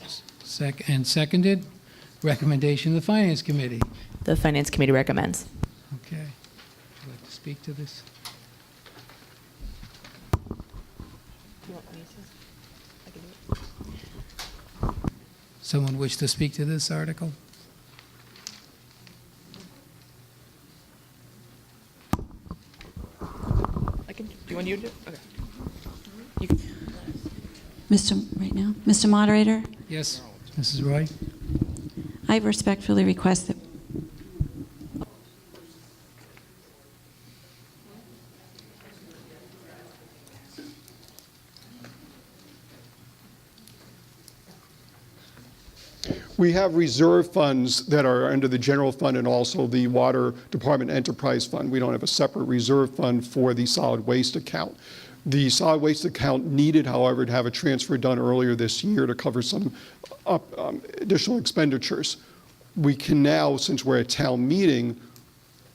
and seconded. Recommendation of the Finance Committee. The Finance Committee recommends. Okay. Would you like to speak to this? Someone wish to speak to this article? Do you want to do it? Okay. Mr. Moderator, Yes, Mrs. Roy? I respectfully request that We have reserve funds that are under the general fund and also the Water Department Enterprise Fund. We don't have a separate reserve fund for the solid waste account. The solid waste account needed, however, to have a transfer done earlier this year to cover some additional expenditures. We can now, since we're at town meeting,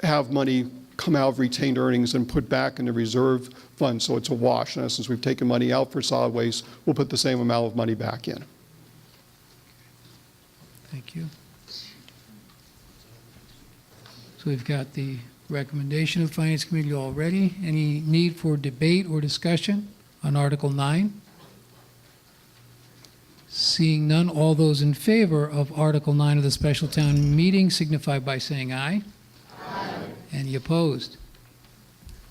have money come out of retained earnings and put back in the reserve fund, so it's a wash. In essence, we've taken money out for solid waste, we'll put the same amount of money back in. Thank you. So we've got the recommendation of Finance Committee already. Any need for debate or discussion on Article 9? Seeing none, all those in favor of Article 9 of the special town meeting signify by saying aye. Aye. Any opposed?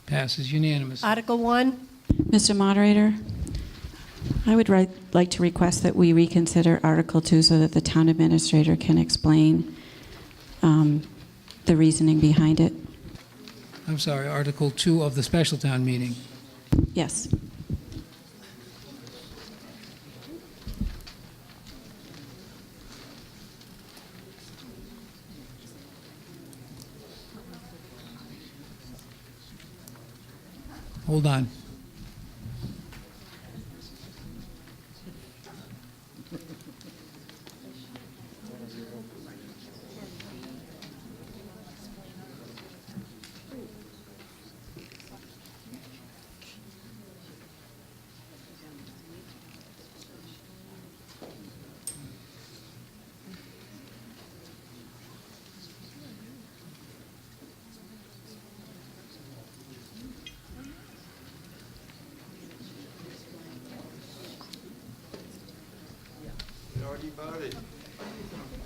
Passes unanimously. Article 1, Mr. Moderator, I would like to request that we reconsider Article 2 so that the town administrator can explain the reasoning behind it. I'm sorry, Article 2 of the special town meeting. Yes. Hold on.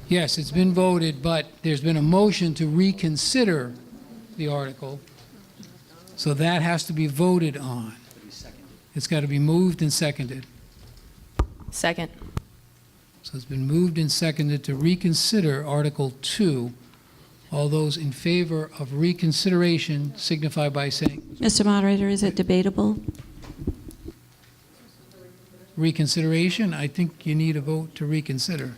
Yes, it's been voted, but there's been a motion to reconsider the article, so that has to be voted on. It's got to be moved and seconded. Second. So it's been moved and seconded to reconsider Article 2. All those in favor of reconsideration signify by saying Mr. Moderator, is it debatable? reconsideration. I think you need a vote to reconsider.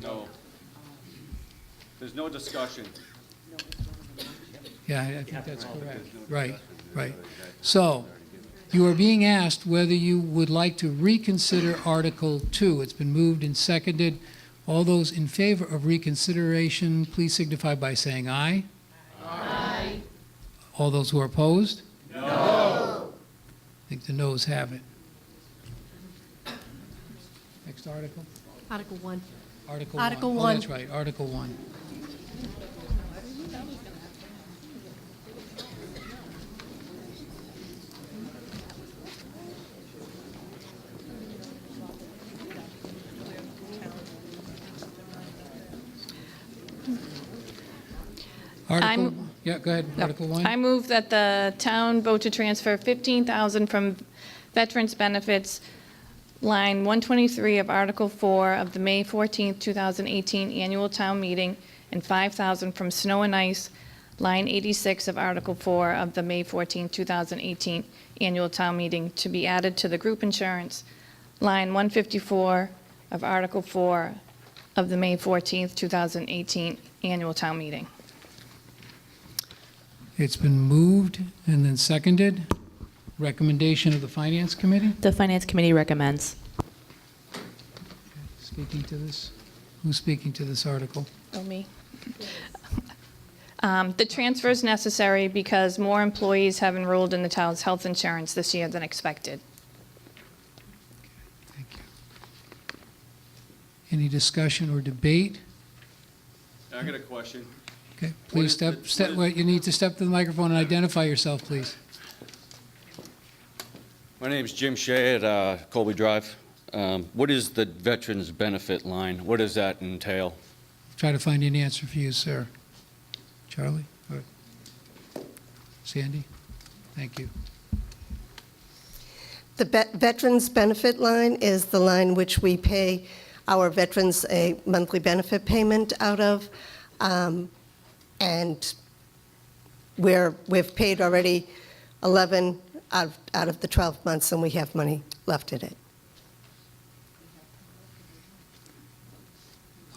No. There's no discussion. Yeah, I think that's correct. Right. So, you are being asked whether you would like to reconsider Article 2. It's been moved and seconded. All those in favor of reconsideration, please signify by saying aye. Aye. All those who are opposed? No. I think the noes have it. Next article? Article 1. Article 1. Oh, that's right, Article 1. Article, yeah, go ahead, Article 1. I move that the town vote to transfer $15,000 from Veterans Benefits, line 123 of Article 4 of the May 14, 2018 annual town meeting, and $5,000 from Snow and Ice, line 86 of Article 4 of the May 14, 2018 annual town meeting, to be added to the group insurance, line 154 of Article 4 of the May 14, 2018 annual town meeting. It's been moved and then seconded. Recommendation of the Finance Committee? The Finance Committee recommends. Speaking to this? Who's speaking to this article? Oh, me. The transfer is necessary because more employees have enrolled in the town's health insurance this year than expected. Thank you. Any discussion or debate? I got a question. Okay, please you need to step to the microphone and identify yourself, please. My name's Jim Shea at Colby Drive. What is the Veterans Benefit line? What does that entail? Try to find an answer for you, sir. Charlie? Or Sandy? Thank you. The Veterans Benefit line is the line which we pay our veterans a monthly benefit payment out of. And we've paid already 11 out of the 12 months, and we have money left in it.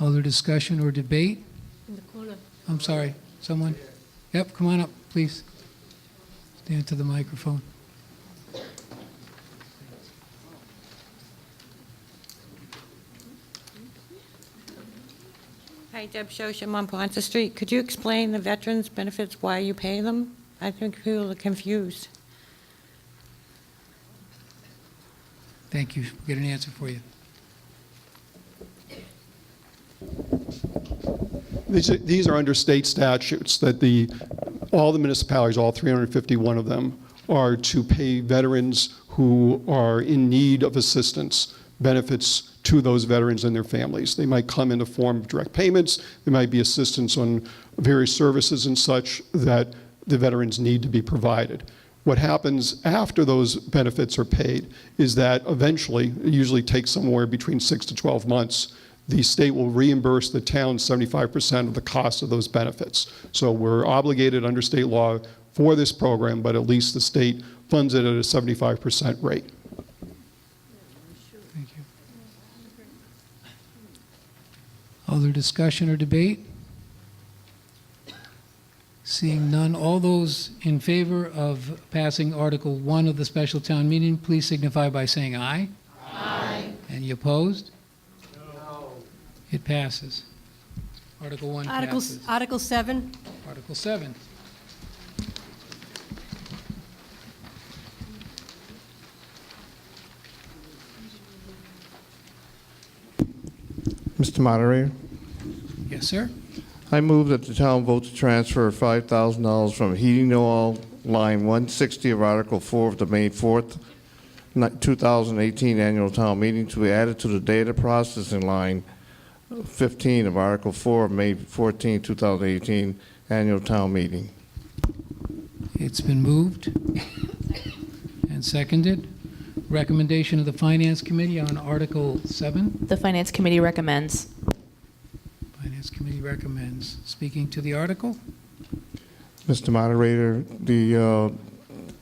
Other discussion or debate? In the corner. I'm sorry, someone? Yep, come on up. please. Stand to the microphone. Hi, Deb Shosha on Ponce Street. Could you explain the veterans' benefits, why you pay them? I think people are confused. Thank you. We'll get an answer for you. These are under state statutes that all the municipalities, all 351 of them, are to pay veterans who are in need of assistance, benefits to those veterans and their families. They might come in the form of direct payments. There might be assistance on various services and such that the veterans need to be provided. What happens after those benefits are paid is that eventually, it usually takes somewhere between 6 to 12 months, the state will reimburse the town 75% of the cost of those benefits. So we're obligated under state law for this program, but at least the state funds it at a 75% rate. Thank you. Other discussion or debate? Seeing none, all those in favor of passing Article 1 of the special town meeting, please signify by saying aye. Aye. Any opposed? No. It passes. Article 1 passes. Article 7. Article 7. Mr. Moderator, Yes, sir. I move that the town vote to transfer $5,000 from heating oil, line 160 of Article 4 of the May 4th, 2018 annual town meeting to be added to the data processing line 15 of Article 4 of May 14, 2018 annual town meeting. It's been moved and seconded. Recommendation of the Finance Committee on Article 7. The Finance Committee recommends. Finance Committee recommends. Speaking to the article? Mr. Moderator, the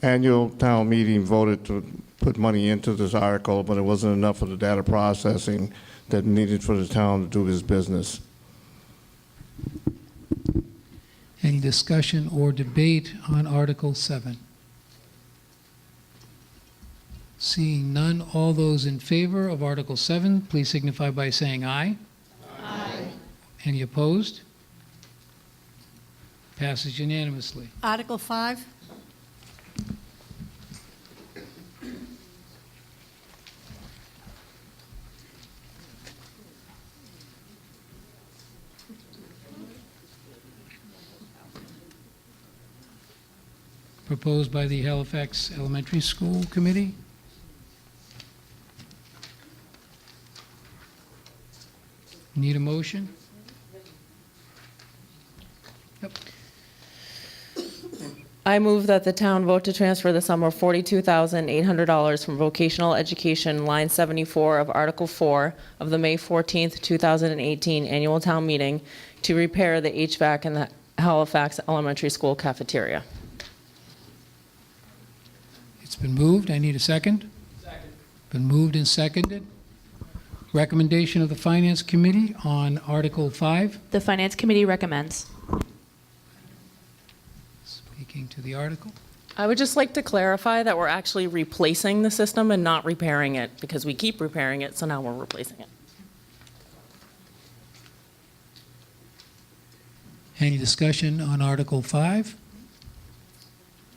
annual town meeting voted to put money into this article, but it wasn't enough for the data processing that needed for the town to do his business. Any discussion or debate on Article 7? Seeing none, all those in favor of Article 7, please signify by saying aye. Aye. Any opposed? Passes unanimously. Article 5. Proposed by the Halifax Elementary School Committee. Need a motion? Yep. I move that the town vote to transfer the sum of $42,800 from vocational education, line 74 of Article 4 of the May 14th, 2018 annual town meeting to repair the HVAC in the Halifax Elementary School cafeteria. It's been moved. I need a second. Second. Been moved and seconded. Recommendation of the Finance Committee on Article 5. The Finance Committee recommends. Speaking to the article. I would just like to clarify that we're actually replacing the system and not repairing it, because we keep repairing it, so now we're replacing it. Any discussion on Article 5?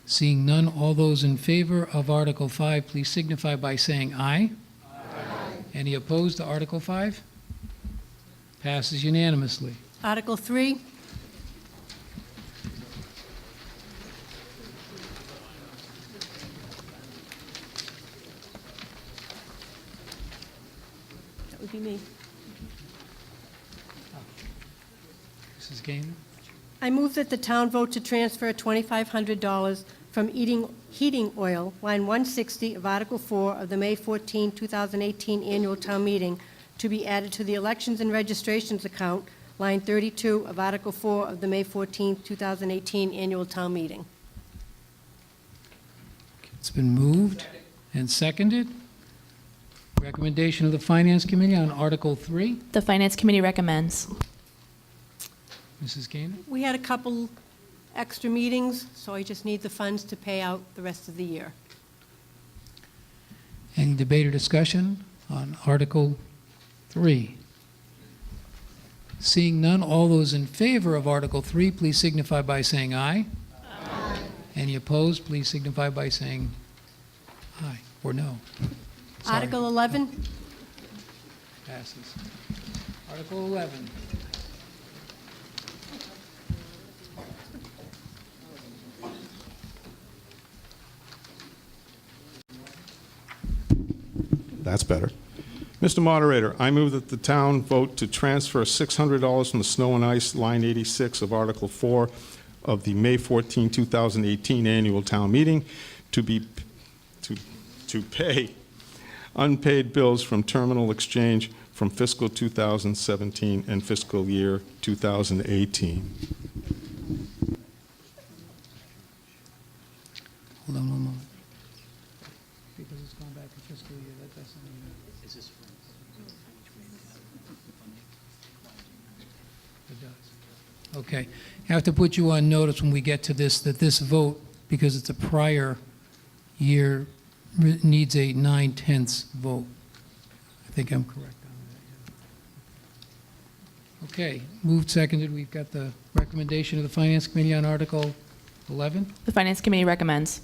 Seeing none, all those in favor of Article 5, please signify by saying aye. Aye. Any opposed to Article 5? Passes unanimously. Article 3. That would be me. Mrs. Gaynor? I move that the town vote to transfer $2,500 from heating oil, line 160 of Article 4 of the May 14, 2018 annual town meeting, to be added to the elections and registrations account, line 32 of Article 4 of the May 14, 2018 annual town meeting. It's been moved and seconded. Recommendation of the Finance Committee on Article 3. The Finance Committee recommends. Mrs. Gaynor? We had a couple extra meetings, so I just need the funds to pay out the rest of the year. Any debate or discussion on Article 3? Seeing none, all those in favor of Article 3, please signify by saying aye. Aye. Any opposed, please signify by saying aye or no. Sorry. Article 11, Passes. Article 11. That's better. Mr. Moderator, I move that the town vote to transfer $600 from the snow and ice, line 86 of Article 4 of the May 14, 2018 annual town meeting to pay unpaid bills from terminal exchange from fiscal 2017 and fiscal year 2018. Hold on one moment. Because it's gone back to fiscal year, that doesn't mean... It does. Okay. I have to put you on notice when we get to this, that this vote, because it's a prior year, needs a 9/10 vote. I think I'm correct on that. Yeah. Okay. Moved, seconded. We've got the recommendation of the Finance Committee on Article 11. The Finance Committee recommends.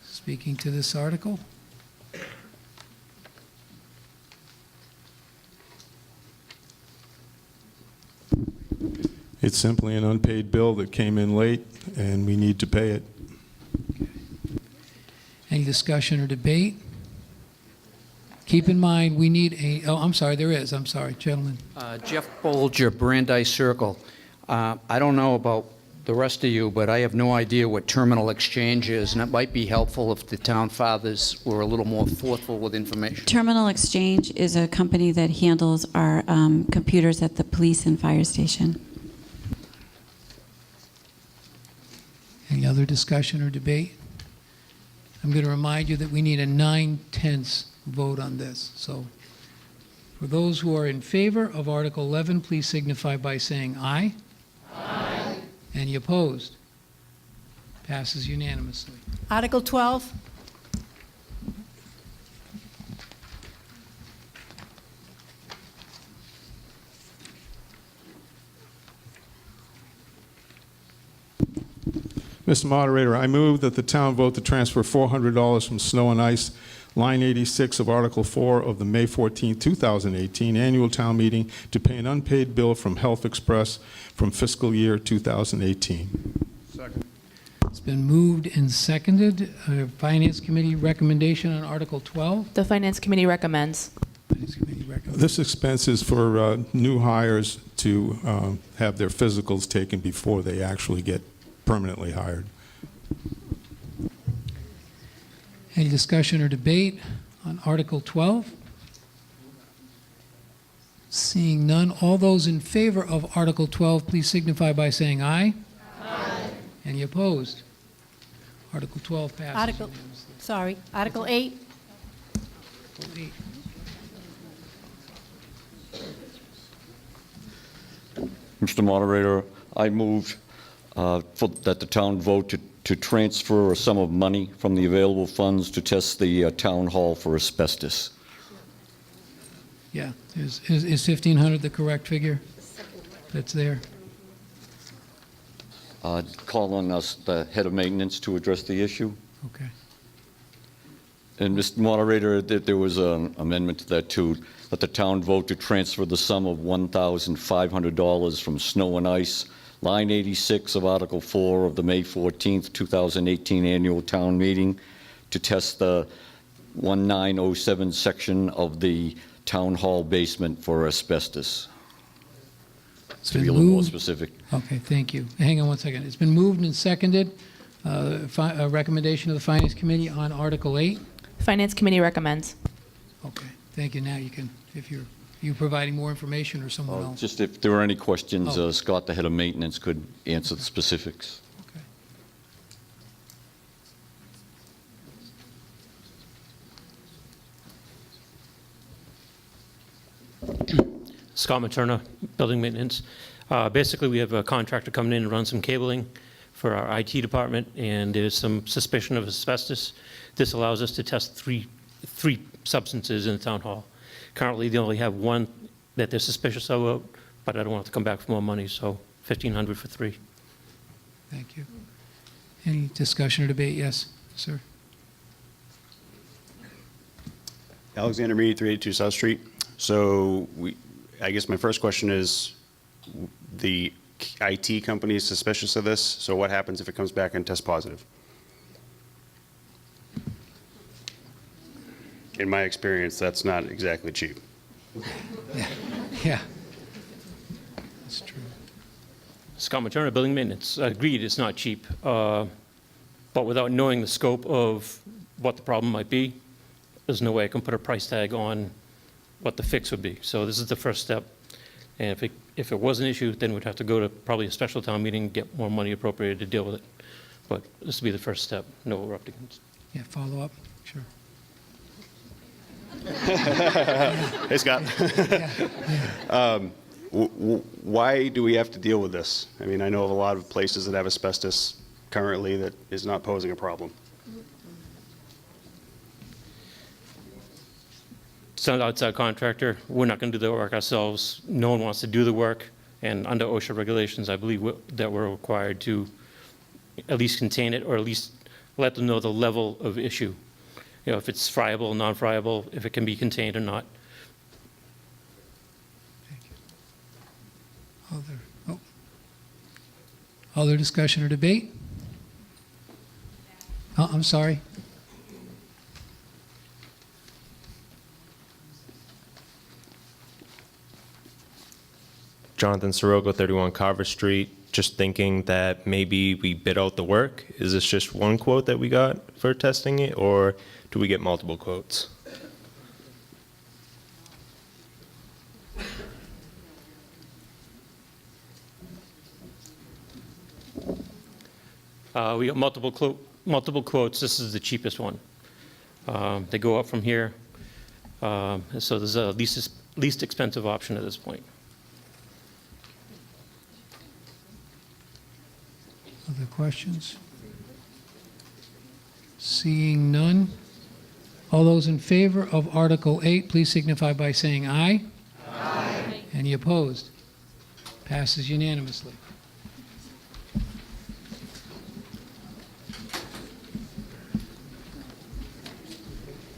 Speaking to this article. It's simply an unpaid bill that came in late, and we need to pay it. Any discussion or debate? Keep in mind, we need a, oh, I'm sorry, there is. I'm sorry, gentlemen. Jeff Bolger, Brandeis Circle. I don't know about the rest of you, but I have no idea what terminal exchange is, and it might be helpful if the town fathers were a little more forthful with information. Terminal Exchange is a company that handles our computers at the police and fire station. Any other discussion or debate? I'm going to remind you that we need a 9/10 vote on this. So for those who are in favor of Article 11, please signify by saying aye. Aye. Any opposed? Passes unanimously. Article 12, Mr. Moderator, I move that the town vote to transfer $400 from snow and ice, line 86 of Article 4 of the May 14, 2018 annual town meeting to pay an unpaid bill from Health Express from fiscal year 2018. Second. It's been moved and seconded. Finance Committee recommendation on Article 12. The Finance Committee recommends. Finance Committee recommends. This expense is for new hires to have their physicals taken before they actually get permanently hired. Any discussion or debate on Article 12? Seeing none, all those in favor of Article 12, please signify by saying aye. Aye. Any opposed? Article 12 passes. Article 8, Article 8. Mr. Moderator, I move that the town vote to transfer a sum of money from the available funds to test the town hall for asbestos. Yeah, is 1,500 the correct figure? That's there. Call on us, the head of maintenance, to address the issue. Okay. And Mr. Moderator, there was an amendment to that too, that the town vote to transfer the sum of $1,500 from snow and ice, line 86 of Article 4 of the May 14th, 2018 annual town meeting to test the 1907 section of the town hall basement for asbestos. To be a little more specific. Okay, thank you. Hang on one second. It's been moved and seconded. A recommendation of the Finance Committee on Article 8. Finance Committee recommends. Okay, thank you. Now you can, if you're providing more information or someone else. Just if there were any questions, Oh. Scott, the head of maintenance, could answer the specifics. Scott Materna, Building Maintenance. Basically, we have a contractor coming in and run some cabling for our IT department, and there's some suspicion of asbestos. This allows us to test three substances in the town hall. Currently, they only have one that they're suspicious of, but I don't want to come back for more money, so $1,500 for 3. Thank you. Any discussion or debate? Yes, sir. Alexander Mead, 382 South Street. So I guess my first question is, the IT company is suspicious of this, so what happens if it comes back and tests positive? In my experience, that's not exactly cheap. Yeah. That's true. Scott Materna, Building Maintenance. Agreed, it's not cheap. But without knowing the scope of what the problem might be, there's no way I can put a price tag on what the fix would be. So this is the first step. And if it was an issue, then we'd have to go to probably a special town meeting and get more money appropriated to deal with it. But this would be the first step, no erupting. Yeah, follow up? Sure. Hey, Scott. Why do we have to deal with this? I mean, I know of a lot of places that have asbestos currently that is not posing a problem. It's an outside contractor. We're not going to do the work ourselves. No one wants to do the work. And under OSHA regulations, I believe that we're required to at least contain it, or at least let them know the level of issue. You know, if it's friable, non-friable, if it can be contained or not. Other discussion or debate? Oh, I'm sorry. Jonathan Sorogo, 31 Carver Street. Just thinking that maybe we bid out the work. Is this just one quote that we got for testing it, or do we get multiple quotes? We got multiple quotes. This is the cheapest one. They go up from here. So there's a least expensive option at this point. Other questions? Seeing none. All those in favor of Article 8, please signify by saying aye. Aye. Any opposed? Passes unanimously.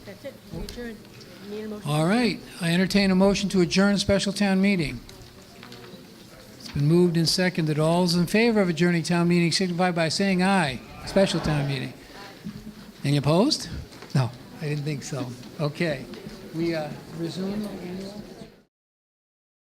That's it. We adjourn. Need a motion? All right. I entertain a motion to adjourn a special town meeting. It's been moved and seconded. All those in favor of adjourning town meeting signify by saying aye. Special town meeting. Any opposed? No, I didn't think so. Okay. We resume.